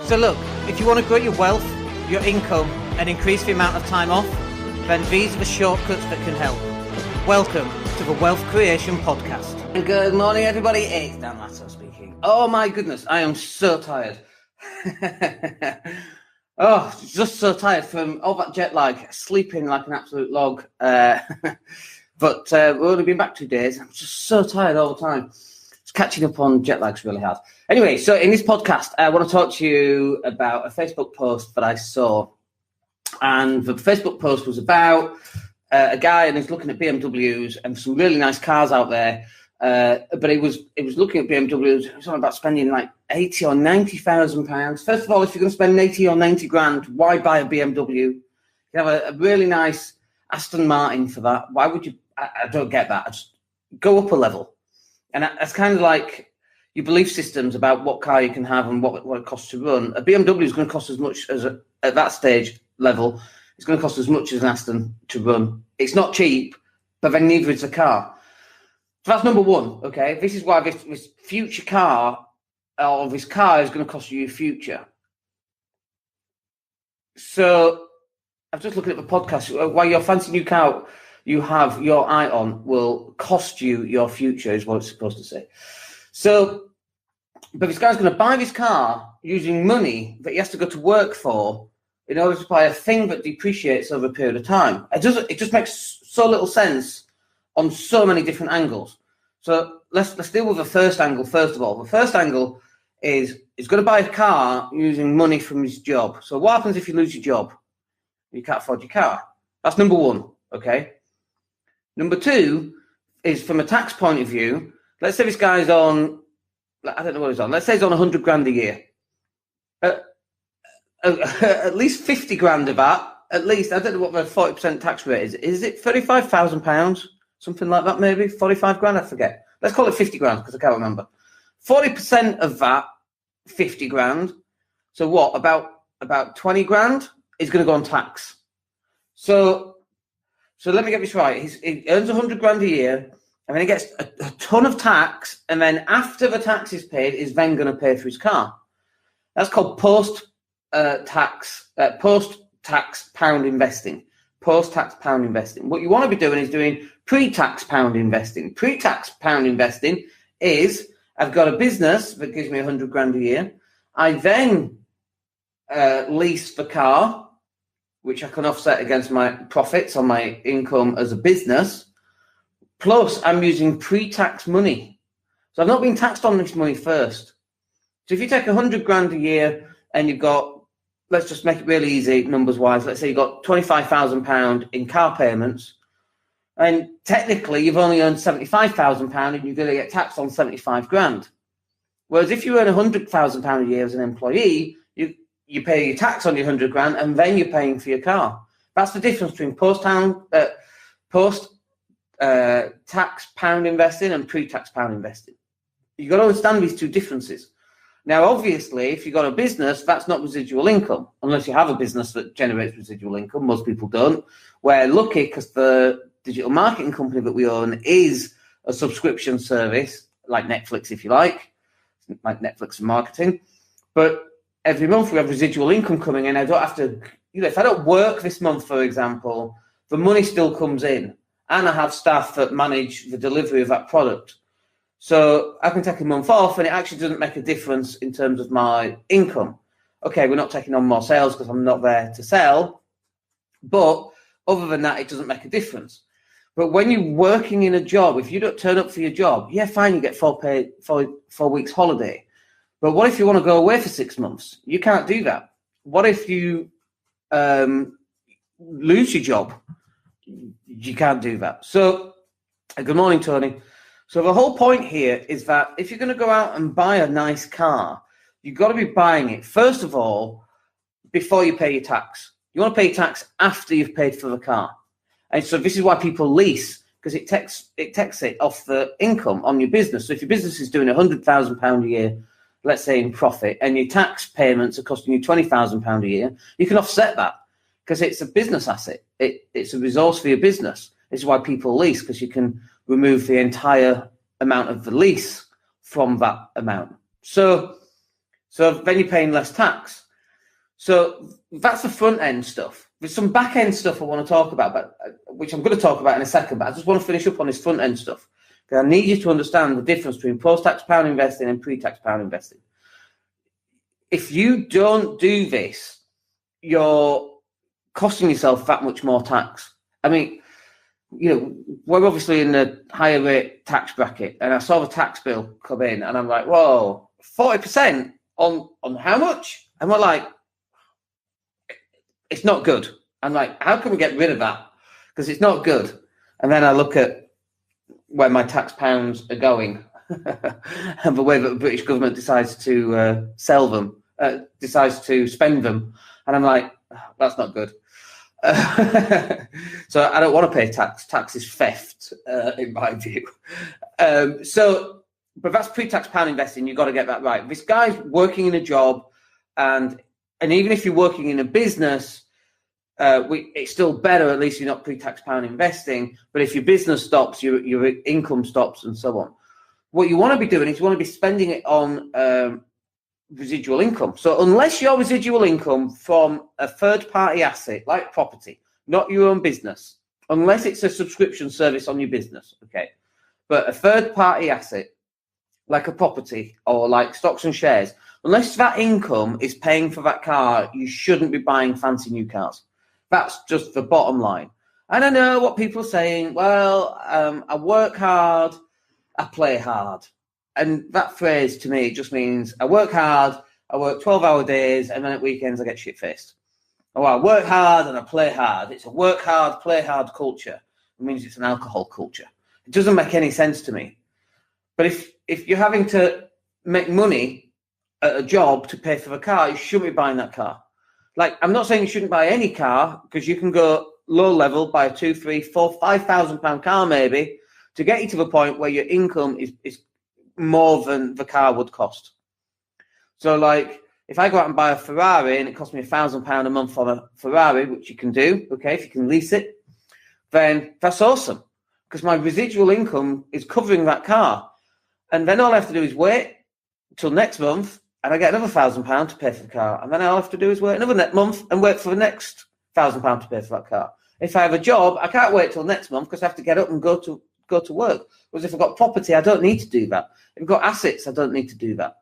So look, if you want to grow your wealth, your income, and increase the amount of time off, then these are the shortcuts that can help. Welcome to the Wealth Creation Podcast. And good morning, everybody. It's Dan Latto speaking. Oh my goodness, I am so tired. Just so tired from all that jet lag, sleeping like an absolute log. But we've only been back 2 days. I'm just so tired all the time. Just catching up on jet lag's really hard. Anyway, so in this podcast, I want to talk to you about a Facebook post that I saw. And the Facebook post was about a guy, and he's looking at BMWs and some really nice cars out there. But he was looking at BMWs. He was talking about spending like 80 or 90,000 pounds. First of all, if you're going to spend 80 or 90 grand, why buy a BMW? You have a really nice Aston Martin for that. Why would you? I don't get that. I just go up a level. And that's kind of like your belief systems about what car you can have and what it costs to run. A BMW is going to cost as much as at that stage level. It's going to cost as much as an Aston to run. It's not cheap, but then neither is the car. So that's number one, okay? This is why this future car, or this car, is going to cost you your future. So I'm just looking at the podcast. Why your fancy new car you have your eye on will cost you your future, is what it's supposed to say. So, but this guy's going to buy this car using money that he has to go to work for in order to buy a thing that depreciates over a period of time. It just makes so little sense on so many different angles. So let's deal with the first angle first of all. The first angle is he's going to buy a car using money from his job. So what happens if you lose your job? You can't afford your car. That's number one, okay? Number two is from a tax point of view. Let's say this guy's on, I don't know what he's on. Let's say he's on 100 grand a year. At least 50 grand of that, at least, I don't know what the 40% tax rate is. Is it £35,000? Something like that, maybe? 45 grand, I forget. Let's call it 50 grand because I can't remember. 40% of that, 50 grand. So what, about 20 grand is going to go on tax. So let me get this right. He earns 100 grand a year, and then he gets a ton of tax, and then after the tax is paid, is then going to pay for his car. That's called post-tax pound investing. Post-tax pound investing. What you want to be doing is doing pre-tax pound investing. Pre-tax pound investing is, I've got a business that gives me 100 grand a year. I then lease the car, which I can offset against my profits on my income as a business. Plus, I'm using pre-tax money. So I've not been taxed on this money first. So if you take 100 grand a year and you've got, let's just make it really easy numbers-wise. Let's say you've got £25,000 in car payments, and technically you've only earned £75,000 and you're going to get taxed on 75 grand. Whereas if you earn £100,000 a year as an employee, you pay your tax on your 100 grand and then you're paying for your car. That's the difference between post-tax pound investing and pre-tax pound investing. You've got to understand these two differences. Now, obviously, if you've got a business, that's not residual income, unless you have a business that generates residual income. Most people don't. We're lucky because the digital marketing company that we own is a subscription service, like Netflix, if you like Netflix and marketing. But every month we have residual income coming in. I don't have to, if I don't work this month, for example, the money still comes in, and I have staff that manage the delivery of that product. So I can take a month off and it actually doesn't make a difference in terms of my income. Okay, we're not taking on more sales because I'm not there to sell. But other than that, it doesn't make a difference. But when you're working in a job, if you don't turn up for your job, yeah, fine, you get 4 weeks holiday. But what if you want to go away for 6 months? You can't do that. What if you lose your job? You can't do that. So, good morning, Tony. So the whole point here is that if you're going to go out and buy a nice car, you've got to be buying it, first of all, before you pay your tax. You want to pay your tax after you've paid for the car. And so this is why people lease, because it takes it off the income on your business. So if your business is doing £100,000 a year, let's say in profit, and your tax payments are costing you £20,000 a year, you can offset that because it's a business asset. It's a resource for your business. This is why people lease, because you can remove the entire amount of the lease from that amount. So So then you're paying less tax. So that's the front end stuff. There's some back end stuff I want to talk about, but which I'm going to talk about in a second. But I just want to finish up on this front end stuff because I need you to understand the difference between post-tax pound investing and pre-tax pound investing. If you don't do this, you're costing yourself that much more tax. I mean, we're obviously in the higher rate tax bracket, and I saw the tax bill come in, and I'm like, whoa, 40% on how much? And we're like, it's not good. I'm like, how can we get rid of that? Because it's not good. And then I look at where my tax pounds are going and the way that the British government decides to sell them, decides to spend them. And I'm like, that's not good. So I don't want to pay tax. Tax is theft, in my view. But that's pre-tax pound investing. You've got to get that right. This guy's working in a job, and even if you're working in a business, it's still better. At least you're not pre-tax pound investing. But if your business stops, your income stops, and so on. What you want to be doing is you want to be spending it on residual income. So unless your residual income from a third-party asset like property, not your own business, unless it's a subscription service on your business, okay, but a third-party asset like a property or like stocks and shares, unless that income is paying for that car, you shouldn't be buying fancy new cars. That's just the bottom line. And I know what people are saying, well, I work hard, I play hard. And that phrase to me just means I work hard, I work 12-hour days, and then at weekends I get shit-faced. Oh, I work hard and I play hard. It's a work hard, play hard culture. It means it's an alcohol culture. It doesn't make any sense to me. But if you're having to make money at a job to pay for the car, you shouldn't be buying that car. Like, I'm not saying you shouldn't buy any car, because you can go low level, buy a £2,000, £3,000, £4,000, £5,000 car maybe, to get you to the point where your income is more than the car would cost. So like if I go out and buy a Ferrari and it costs me £1,000 a month on a Ferrari, which you can do, okay, if you can lease it, then that's awesome because my residual income is covering that car. And then all I have to do is wait till next month and I get another £1,000 to pay for the car. And then all I have to do is wait another month and wait for the next £1,000 to pay for that car. If I have a job, I can't wait till next month because I have to get up and go to work. Whereas if I've got property, I don't need to do that. If I've got assets, I don't need to do that.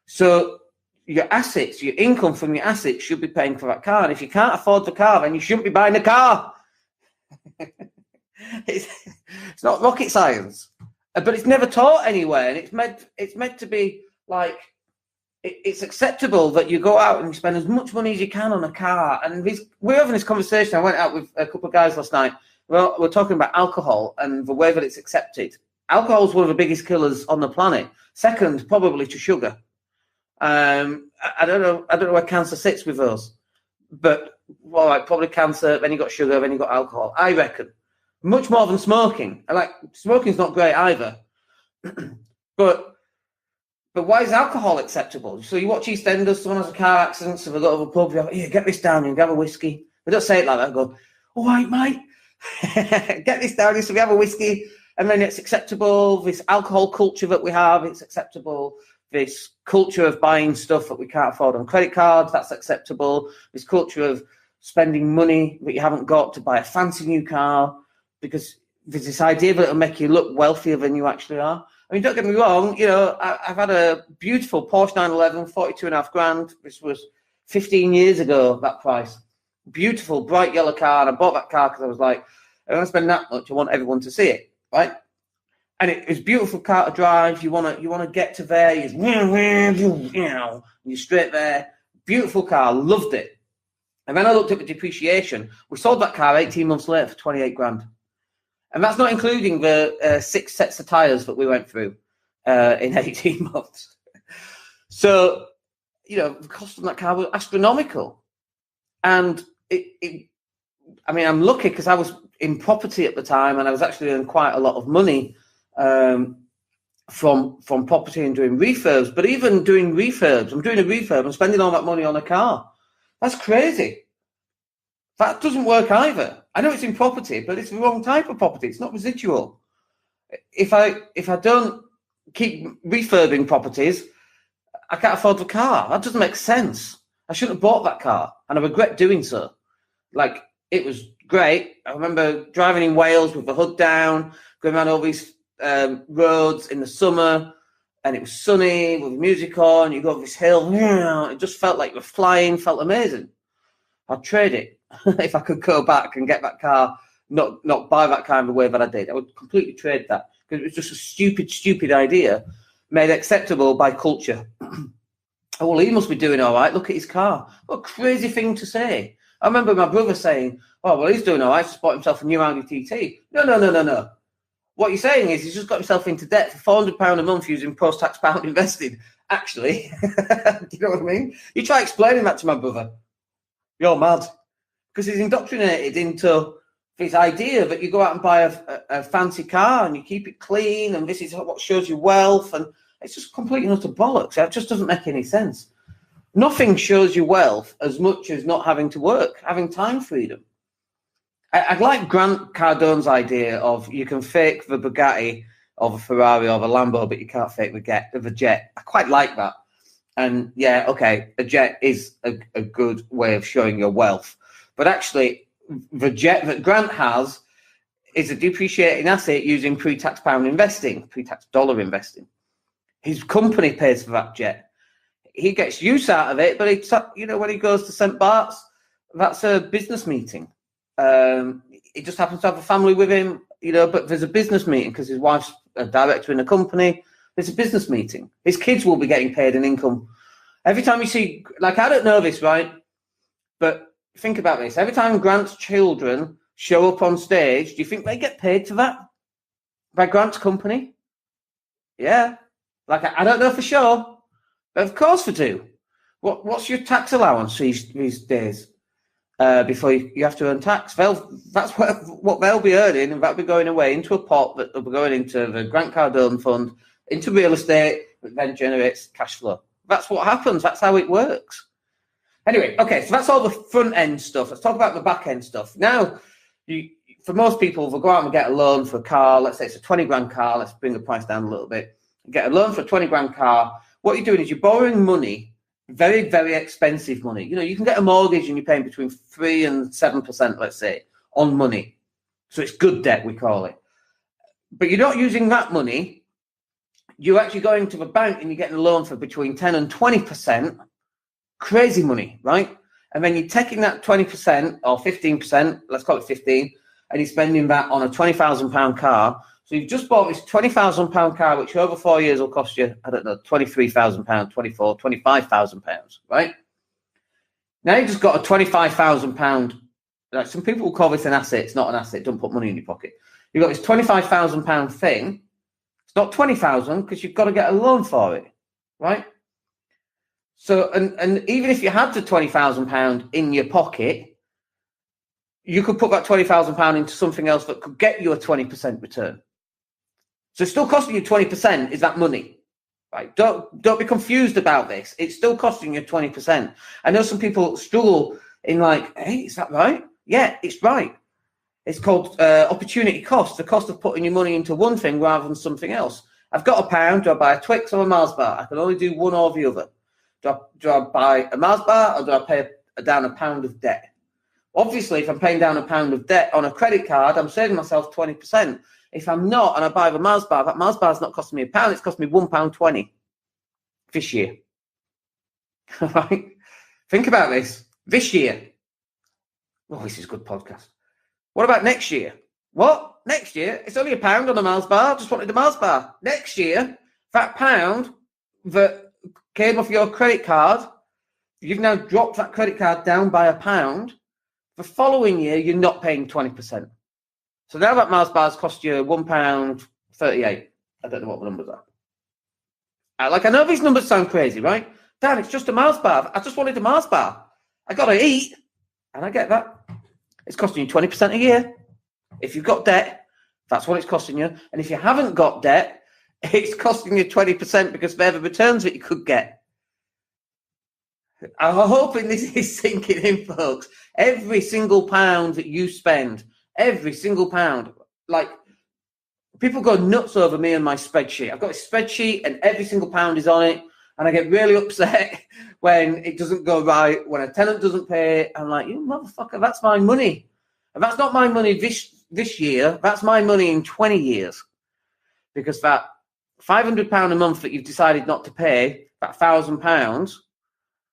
So your assets, your income from your assets should be paying for that car. And if you can't afford the car, then you shouldn't be buying the car. It's not rocket science, but it's never taught anywhere. And it's meant to be like, it's acceptable that you go out and you spend as much money as you can on a car. And we're having this conversation. I went out with a couple of guys last night. Well, we're talking about alcohol and the way that it's accepted. Alcohol is one of the biggest killers on the planet. Second, probably to sugar. I don't know where cancer sits with those, but well, like probably cancer. Then you got sugar. Then you got alcohol. I reckon much more than smoking. Like smoking's not great either, but why is alcohol acceptable? So you watch EastEnders, someone has a car accident, so they go to the pub. Here, get this down and have a whiskey. They don't say it like that. They go, all right, mate. Get this down, so we have a whiskey, and then it's acceptable. This alcohol culture that we have, it's acceptable. This culture of buying stuff that we can't afford on credit cards, that's acceptable. This culture of spending money that you haven't got to buy a fancy new car, because there's this idea that it'll make you look wealthier than you actually are. I mean, don't get me wrong, I've had a beautiful Porsche 911, 42.5 grand. This was 15 years ago, that price. Beautiful, bright yellow car. And I bought that car because I was like, I don't spend that much. I want everyone to see it, right? And it's a beautiful car to drive. You want to get to there. You're straight there. Beautiful car. Loved it. And then I looked at the depreciation. We sold that car 18 months later for 28 grand. And that's not including the 6 sets of tyres that we went through in 18 months. So, the cost of that car was astronomical. And I'm lucky because I was in property at the time and I was actually earning quite a lot of money from property and doing refurbs. But even doing refurbs, I'm doing a refurb and spending all that money on a car. That's crazy. That doesn't work either. I know it's in property, but it's the wrong type of property. It's not residual. If I don't keep refurbing properties, I can't afford the car. That doesn't make sense. I shouldn't have bought that car, and I regret doing so. Like, it was great. I remember driving in Wales with the hood down, going around all these roads in the summer, and it was sunny with music on. You go up this hill, it just felt like you were flying, felt amazing. I'd trade it if I could go back and get that car, not buy that car in the way that I did. I would completely trade that because it was just a stupid idea made acceptable by culture. Oh, well, he must be doing all right. Look at his car. What a crazy thing to say. I remember my brother saying, oh, well, he's doing all right. He's bought himself a new Audi TT. No. What you're saying is he's just got himself into debt for £400 a month using post-tax pound investing. Actually, do you know what I mean? You try explaining that to my brother. You're mad. Because he's indoctrinated into this idea that you go out and buy a fancy car and you keep it clean and this is what shows you wealth. And it's just completely utter bollocks. It just doesn't make any sense. Nothing shows you wealth as much as not having to work, having time freedom. I like Grant Cardone's idea of you can fake the Bugatti or the Ferrari or the Lambo, but you can't fake the jet. I quite like that. And yeah, okay, a jet is a good way of showing your wealth. But actually, the jet that Grant has is a depreciating asset using pre-tax pound investing, pre-tax dollar investing. His company pays for that jet. He gets use out of it, but when he goes to St. Bart's, that's a business meeting. He just happens to have a family with him, but there's a business meeting because his wife's a director in a company. There's a business meeting. His kids will be getting paid an income. Every time you see, like, I don't know this, right? But think about this. Every time Grant's children show up on stage, do you think they get paid for that? By Grant's company? Yeah. Like, I don't know for sure, but of course they do. What's your tax allowance these days? Before you have to earn tax. That's what they'll be earning, and that'll be going away into a pot that will be going into the Grant Cardone fund, into real estate, that then generates cash flow. That's what happens. That's how it works. Anyway, okay, so that's all the front end stuff. Let's talk about the back end stuff. Now, for most people, they'll go out and get a loan for a car. Let's say it's a 20 grand car. Let's bring the price down a little bit. Get a loan for a 20 grand car. What you're doing is you're borrowing money, very, very expensive money. You can get a mortgage and you're paying between 3 and 7%, let's say, on money. So it's good debt, we call it. But you're not using that money. You're actually going to the bank and you're getting a loan for between 10 and 20%. Crazy money, right? And then you're taking that 20% or 15%, let's call it 15, and you're spending that on a £20,000 car. So you've just bought this £20,000 car, which over 4 years will cost you, I don't know, £23,000, £25,000, right? Now you've just got a £25,000. Like, some people will call this an asset. It's not an asset. Don't put money in your pocket. You've got this £25,000 thing. It's not 20,000 because you've got to get a loan for it, right? So, and even if you had the £20,000 in your pocket, you could put that £20,000 into something else that could get you a 20% return. So it's still costing you 20%, is that money, right? Don't be confused about this. It's still costing you 20%. I know some people struggle in like, hey, is that right? Yeah, it's right. It's called opportunity cost, the cost of putting your money into one thing rather than something else. I've got £1. Do I buy a Twix or a Mars bar? I can only do one or the other. Do I buy a Mars bar or do I pay down £1 of debt? Obviously, if I'm paying down £1 of debt on a credit card, I'm saving myself 20%. If I'm not and I buy the Mars bar, that Mars bar is not costing me £1, it's costing me £1.20 this year. Right? Think about this. This year. Oh, this is a good podcast. What about next year? What? Next year? It's only £1 on a Mars bar. I just wanted a Mars bar. Next year, that £1 that came off your credit card, you've now dropped that credit card down by £1. The following year, you're not paying 20%. So now that Mars bars cost you £1.38. I don't know what the numbers are. I know these numbers sound crazy, right? Dan, it's just a Mars bar. I just wanted a Mars bar. I got to eat, and I get that. It's costing you 20% a year. If you've got debt, that's what it's costing you. And if you haven't got debt, it's costing you 20% because they're the returns that you could get. I'm hoping this is sinking in, folks. Every single pound that you spend, every single pound, like, people go nuts over me and my spreadsheet. I've got a spreadsheet and every single pound is on it. And I get really upset when it doesn't go right, when a tenant doesn't pay. I'm like, you motherfucker, that's my money. And that's not my money this year. That's my money in 20 years. Because that £500 a month that you've decided not to pay, that £1,000,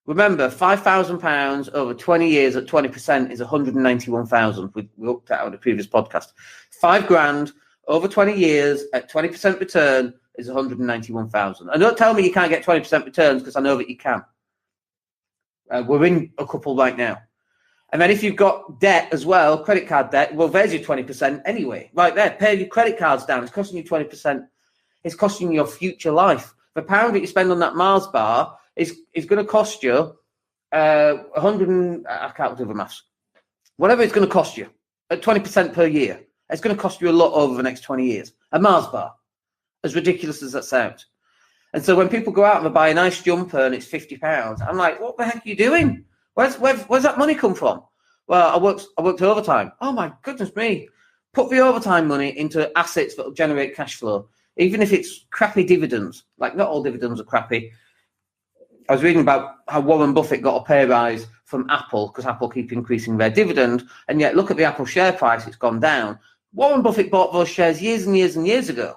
remember, £5,000 over 20 years at 20% is 191,000. We looked at it on the previous podcast. £5,000 over 20 years at 20% return is 191,000. And don't tell me you can't get 20% returns, because I know that you can. We're in a couple right now. And then if you've got debt as well, credit card debt, well, there's your 20% anyway. Right there, pay your credit cards down. It's costing you 20%. It's costing you your future life. The pound that you spend on that Mars bar is going to cost you 100, I can't do the maths. Whatever it's going to cost you at 20% per year. It's going to cost you a lot over the next 20 years. A Mars bar, as ridiculous as that sounds. And so when people go out and they buy a nice jumper and it's £50, I'm like, what the heck are you doing? Where's that money come from? Well, I worked overtime. Oh my goodness me. Put the overtime money into assets that will generate cash flow, even if it's crappy dividends. Like, not all dividends are crappy. I was reading about how Warren Buffett got a pay rise from Apple because Apple keep increasing their dividend, and yet look at the Apple share price, it's gone down. Warren Buffett bought those shares years and years and years ago,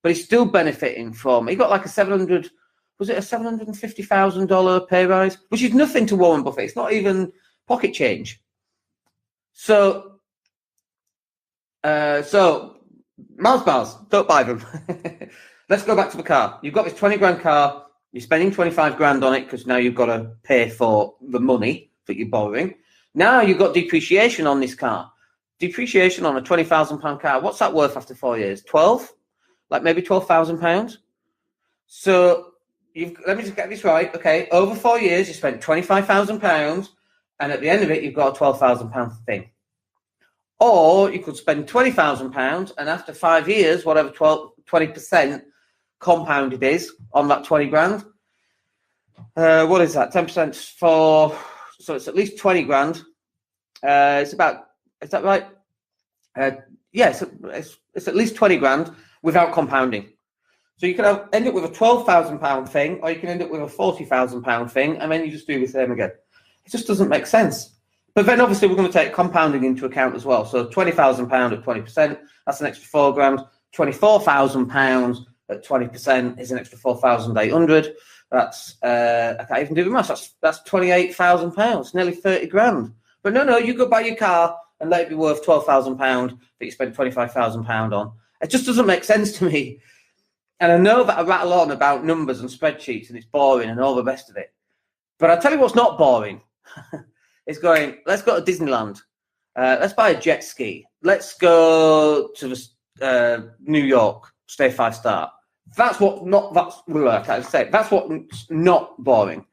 but he's still benefiting from, he got like a $750,000 pay rise, which is nothing to Warren Buffett. It's not even pocket change. So Mars bars, don't buy them. Let's go back to the car. You've got this 20 grand car. You're spending 25 grand on it because now you've got to pay for the money that you're borrowing. Now you've got depreciation on this car. Depreciation on a £20,000 car. What's that worth after 4 years? 12? Like maybe £12,000. So let me just get this right. Okay, over 4 years you spent £25,000, and at the end of it you've got a £12,000 thing. Or you could spend £20,000, and after 5 years, whatever 20% compounded is on that 20 grand. What is that? 10% so it's at least 20 grand. It's about, is that right? Yes, it's at least 20 grand without compounding. So you can end up with a £12,000 thing, or you can end up with a £40,000 thing, and then you just do the same again. It just doesn't make sense. But then obviously we're going to take compounding into account as well. So £20,000 at 20%, that's an extra 4 grand. £24,000 at 20% is an extra 4,800. That's I can't even do the maths. That's £28,000, nearly 30 grand. But no, you go buy your car and let it be worth £12,000 that you spent £25,000 on. It just doesn't make sense to me. And I know that I rattle on about numbers and spreadsheets and it's boring and all the rest of it. But I'll tell you what's not boring. It's going, let's go to Disneyland. Let's buy a jet ski. Let's go to New York, stay 5-star. That's what's not boring.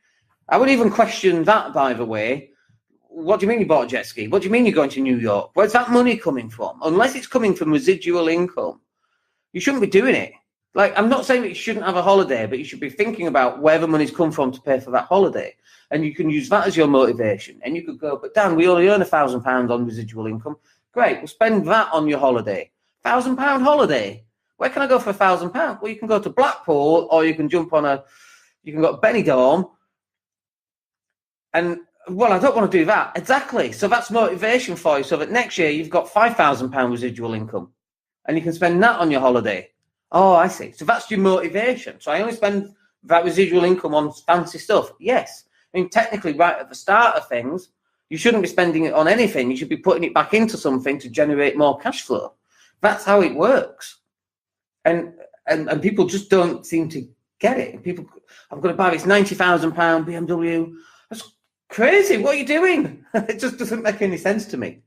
I wouldn't even question that, by the way. What do you mean you bought a jet ski? What do you mean you're going to New York? Where's that money coming from? Unless it's coming from residual income, you shouldn't be doing it. Like, I'm not saying that you shouldn't have a holiday, but you should be thinking about where the money's come from to pay for that holiday. And you can use that as your motivation. And you could go, but Dan, we only earn £1,000 on residual income. Great, we'll spend that on your holiday. £1,000 holiday. Where can I go for £1,000? Well, you can go to Blackpool, or you can jump on you can go to Benidorm. And, well, I don't want to do that. Exactly. So that's motivation for you. So that next year you've got £5,000 residual income. And you can spend that on your holiday. Oh, I see. So that's your motivation. So I only spend that residual income on fancy stuff. Yes. I mean, technically, right at the start of things, you shouldn't be spending it on anything. You should be putting it back into something to generate more cash flow. That's how it works. And people just don't seem to get it. People, I'm going to buy this £90,000 BMW. That's crazy. What are you doing? It just doesn't make any sense to me.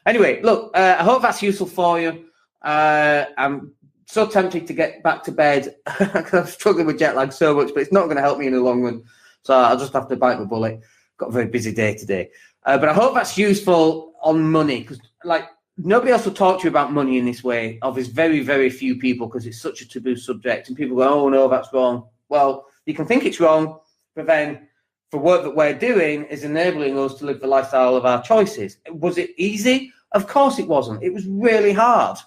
Anyway, look, I hope that's useful for you. I'm so tempted to get back to bed because I'm struggling with jet lag so much, but it's not going to help me in the long run. So I'll just have to bite my bullet. Got a very busy day today. But I hope that's useful on money, because, like, nobody else will talk to you about money in this way. There's very, very few people, because it's such a taboo subject. And people go, oh, no, that's wrong. Well, you can think it's wrong, but then the work that we're doing is enabling us to live the lifestyle of our choices. Was it easy? Of course it wasn't. It was really hard.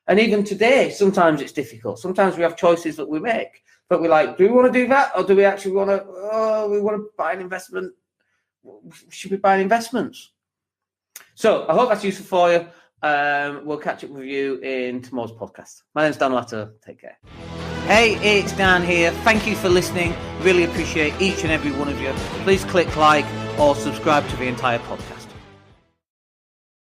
And even today, sometimes it's difficult. Sometimes we have choices that we make. But we're like, do we want to do that? Or do we actually want to buy an investment? Should we buy investments? So I hope that's useful for you. We'll catch up with you in tomorrow's podcast. My name's Dan Latto. Take care. Hey, it's Dan here. Thank you for listening. Really appreciate each and every one of you. Please click like or subscribe to the entire podcast.